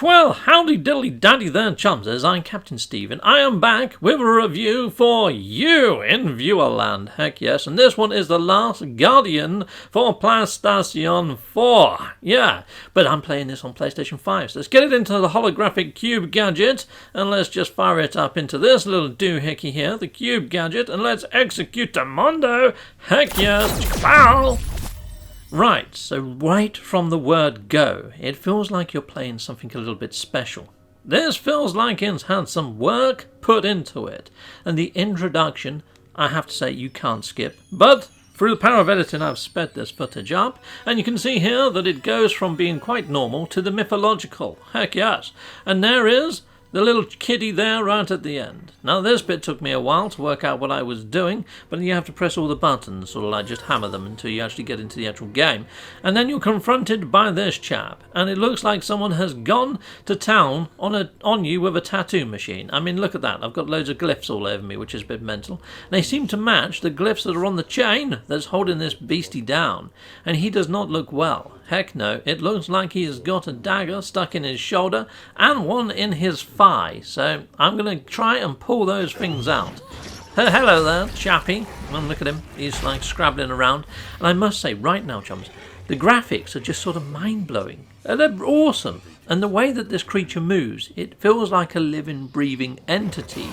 Well, howdy diddly daddy there, chumses. I'm Captain Steve, and I am back with a review for you in Viewerland. Heck yes, and this one is The Last Guardian for PlayStation 4. Yeah, but I'm playing this on PlayStation 5, so let's get it into the holographic cube gadget, and let's just fire it up into this little doohickey here, the cube gadget, and let's execute the Mondo. Heck yes, pow! Right, so right from the word go, it feels like you're playing something a little bit special. This feels like it's had some work put into it, and the introduction, I have to say, you can't skip. But through the power of editing, I've sped this footage up, and you can see here that it goes from being quite normal to the mythological. Heck yes. And there is the little kiddie there right at the end. Now this bit took me a while to work out what I was doing, but you have to press all the buttons, sort of like just hammer them until you actually get into the actual game. And then you're confronted by this chap, and it looks like someone has gone to town on you with a tattoo machine. I mean, look at that. I've got loads of glyphs all over me, which is a bit mental. And they seem to match the glyphs that are on the chain that's holding this beastie down. And he does not look well. Heck no, it looks like he has got a dagger stuck in his shoulder and one in his thigh. So I'm going to try and pull those things out. Hello there, chappy. And look at him, he's like scrabbling around. And I must say, right now, chums, the graphics are just sort of mind-blowing. They're awesome. And the way that this creature moves, it feels like a living, breathing entity.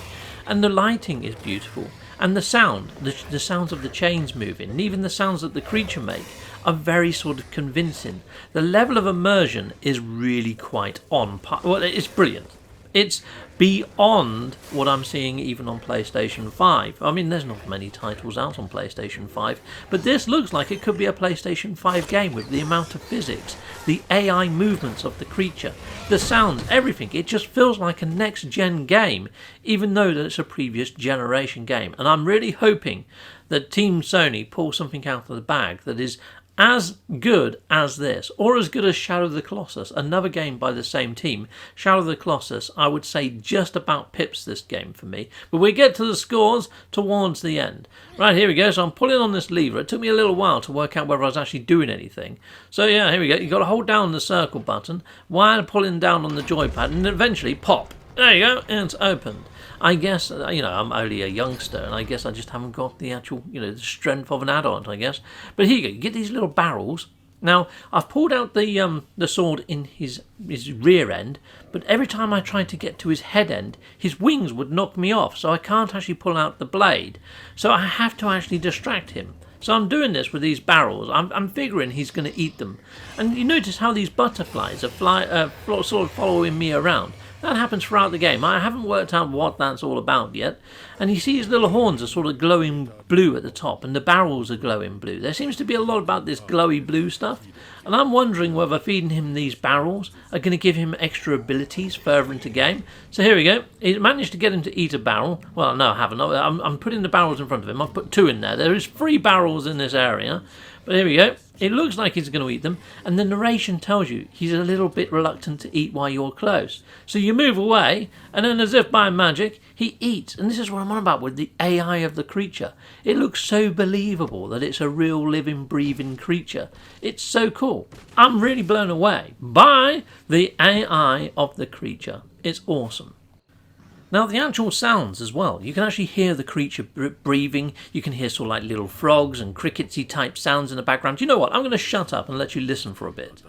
And the lighting is beautiful. And the sound, the sounds of the chains moving, and even the sounds that the creature make, are very sort of convincing. The level of immersion is really quite on par. Well, it's brilliant. It's beyond what I'm seeing even on PlayStation 5. I mean, there's not many titles out on PlayStation 5, but this looks like it could be a PlayStation 5 game with the amount of physics, the AI movements of the creature, the sounds, everything. It just feels like a next-gen game, even though that it's a previous generation game. And I'm really hoping that Team Sony pulls something out of the bag that is as good as this, or as good as Shadow of the Colossus, another game by the same team. Shadow of the Colossus, I would say, just about pips this game for me. But we get to the scores towards the end. Right, here we go. So I'm pulling on this lever. It took me a little while to work out whether I was actually doing anything. So yeah, here we go. You've got to hold down the circle button while pulling down on the joypad, and eventually pop. There you go, and it's opened. I guess, you know, I'm only a youngster, and I guess I just haven't got the actual, you know, the strength of an adult, I guess. But here you go, you get these little barrels. Now, I've pulled out the sword in his rear end, but every time I tried to get to his head end, his wings would knock me off, so I can't actually pull out the blade. So I have to actually distract him. So I'm doing this with these barrels. I'm figuring he's going to eat them. And you notice how these butterflies are sort of following me around. That happens throughout the game. I haven't worked out what that's all about yet. And you see his little horns are sort of glowing blue at the top, and the barrels are glowing blue. There seems to be a lot about this glowy blue stuff. And I'm wondering whether feeding him these barrels are going to give him extra abilities further into the game. So here we go. He managed to get him to eat a barrel. Well, no, I haven't. I'm putting the barrels in front of him. I've put 2 in there. There is 3 barrels in this area. But here we go. It looks like he's going to eat them, and the narration tells you he's a little bit reluctant to eat while you're close. So you move away, and then as if by magic, he eats. And this is what I'm on about with the AI of the creature. It looks so believable that it's a real living, breathing creature. It's so cool. I'm really blown away by the AI of the creature. It's awesome. Now the actual sounds as well, you can actually hear the creature breathing, you can hear sort of like little frogs and cricketsy type sounds in the background. You know what, I'm going to shut up and let you listen for a bit.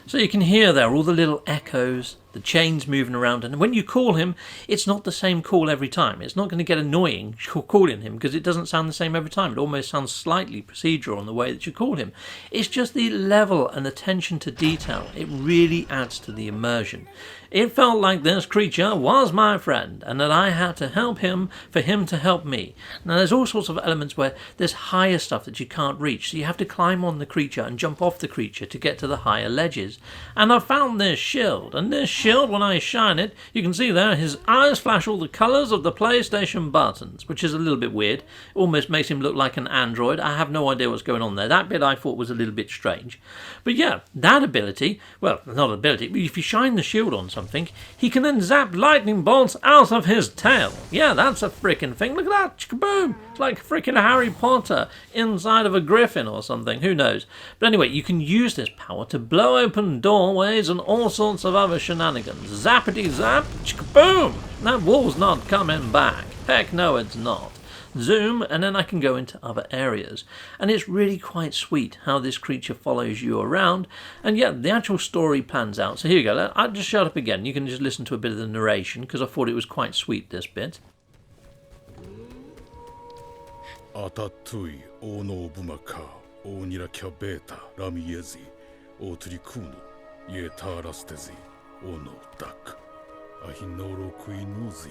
So you can hear there all the little echoes, the chains moving around, and when you call him, it's not the same call every time. It's not going to get annoying calling him because it doesn't sound the same every time. It almost sounds slightly procedural in the way that you call him. It's just the level and attention to detail. It really adds to the immersion. It felt like this creature was my friend and that I had to help him for him to help me. Now there's all sorts of elements where there's higher stuff that you can't reach, so you have to climb on the creature and jump off the creature to get to the higher ledges. And I found this shield, and this shield, when I shine it, you can see there his eyes flash all the colours of the PlayStation buttons, which is a little bit weird. It almost makes him look like an android. I have no idea what's going on there. That bit I thought was a little bit strange. But yeah, that ability, well, not ability, but if you shine the shield on something, he can then zap lightning bolts out of his tail. Yeah, that's a freaking thing. Look at that. Chickaboom. It's like freaking Harry Potter inside of a griffin or something. Who knows? But anyway, you can use this power to blow open doorways and all sorts of other shenanigans. Zappity zap. Chickaboom. That wall's not coming back. Heck no, it's not. Zoom, and then I can go into other areas. And it's really quite sweet how this creature follows you around, and yeah, the actual story pans out. So here you go, I'll just shut up again. You can just listen to a bit of the narration, because I thought it was quite sweet, this bit. アタトゥイオノブマカオニラキャベータラミエジオトリクーノイエタラステジオノダクアヒノロクイノジ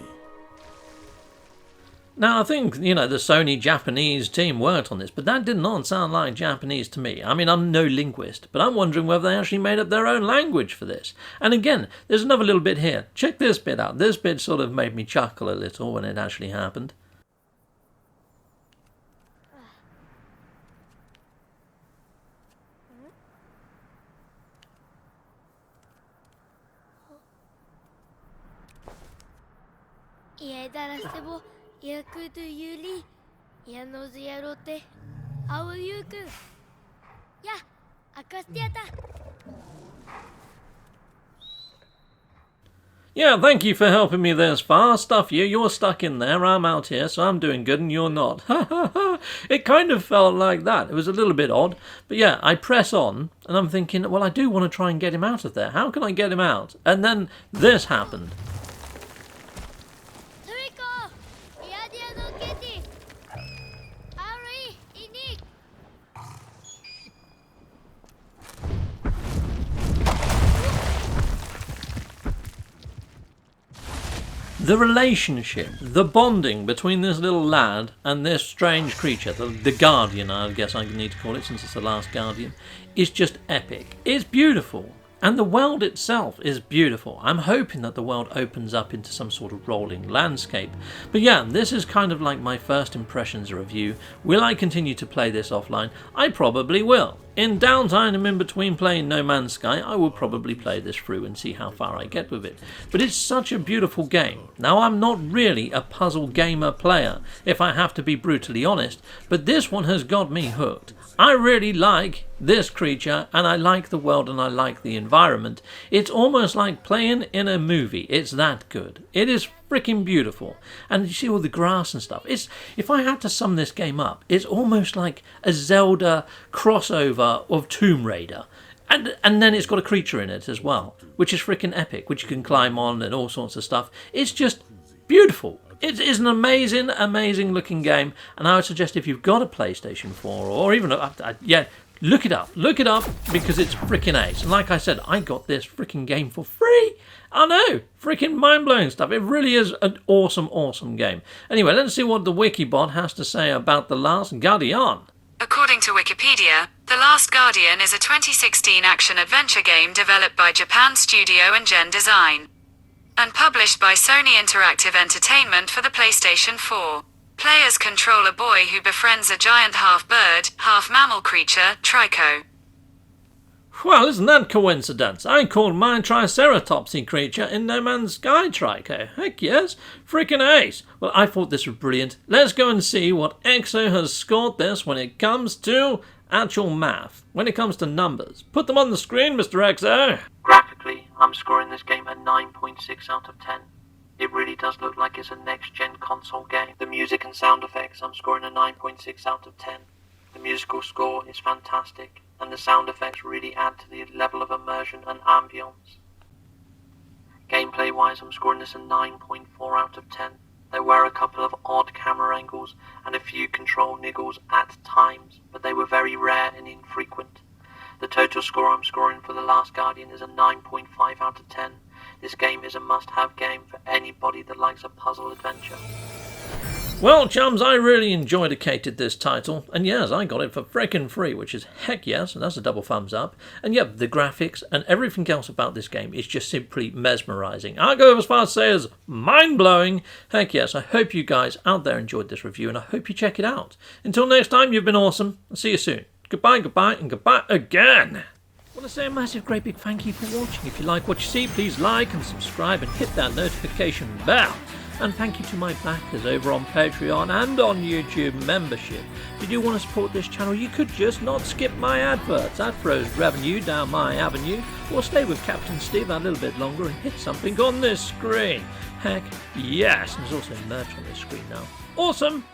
Now, I think, the Sony Japanese team worked on this, but that did not sound like Japanese to me. I mean, I'm no linguist, but I'm wondering whether they actually made up their own language for this. And again, there's another little bit here. Check this bit out. This bit sort of made me chuckle a little when it actually happened. Yeah, thank you for helping me this far. Stuff you. You're stuck in there. I'm out here, so I'm doing good and you're not. Ha ha ha. It kind of felt like that. It was a little bit odd. But yeah, I press on and I'm thinking, well, I do want to try and get him out of there. How can I get him out? And then this happened. The relationship, the bonding between this little lad and this strange creature, the Guardian, I guess I need to call it since it's the last Guardian, is just epic. It's beautiful. And the world itself is beautiful. I'm hoping that the world opens up into some sort of rolling landscape. But yeah, this is kind of like my first impressions review. Will I continue to play this offline? I probably will. In downtime and in between playing No Man's Sky, I will probably play this through and see how far I get with it. But it's such a beautiful game. Now, I'm not really a puzzle gamer player, if I have to be brutally honest, but this one has got me hooked. I really like this creature, and I like the world, and I like the environment. It's almost like playing in a movie. It's that good. It is freaking beautiful. And you see all the grass and stuff. If I had to sum this game up, it's almost like a Zelda crossover of Tomb Raider. And then it's got a creature in it as well, which is freaking epic, which you can climb on and all sorts of stuff. It's just beautiful. It is an amazing, amazing looking game, and I would suggest if you've got a PlayStation 4 or even look it up. Look it up because it's freaking ace. And like I said, I got this freaking game for free. I know, freaking mind-blowing stuff. It really is an awesome, awesome game. Anyway, let's see what the Wikibot has to say about The Last Guardian. According to Wikipedia, The Last Guardian is a 2016 action-adventure game developed by Japan Studio and GenDesign and published by Sony Interactive Entertainment for the PlayStation 4. Players control a boy who befriends a giant half-bird, half-mammal creature, Trico. Well, isn't that coincidence? I called mine Triceratopsy creature in No Man's Sky Trico. Heck yes, freaking ace. Well, I thought this was brilliant. Let's go and see what EXO has scored this when it comes to actual math, when it comes to numbers. Put them on the screen, Mr. EXO. Graphically, I'm scoring this game a 9.6 out of 10. It really does look like it's a next-gen console game. The music and sound effects, I'm scoring a 9.6 out of 10. The musical score is fantastic, and the sound effects really add to the level of immersion and ambience. gameplay-wise, I'm scoring this a 9.4 out of 10. There were a couple of odd camera angles and a few control niggles at times, but they were very rare and infrequent. The total score I'm scoring for The Last Guardian is a 9.5 out of 10. This game is a must-have game for anybody that likes a puzzle adventure. Well, chums, I really enjoyed this title, and yes, I got it for frickin' free, which is heck yes, and that's a double thumbs up. And yep, the graphics and everything else about this game is just simply mesmerising. I'll go as far as to say as mind-blowing. Heck yes, I hope you guys out there enjoyed this review, and I hope you check it out. Until next time, you've been awesome. I'll see you soon. Goodbye, goodbye, and goodbye again. I want to say a massive, great big thank you for watching. If you like what you see, please like and subscribe and hit that notification bell. And thank you to my backers over on Patreon and on YouTube membership. If you do want to support this channel, you could just not skip my adverts. That throws revenue down my avenue. Or stay with Captain Steve a little bit longer and hit something on this screen. Heck yes, and there's also merch on this screen now. Awesome!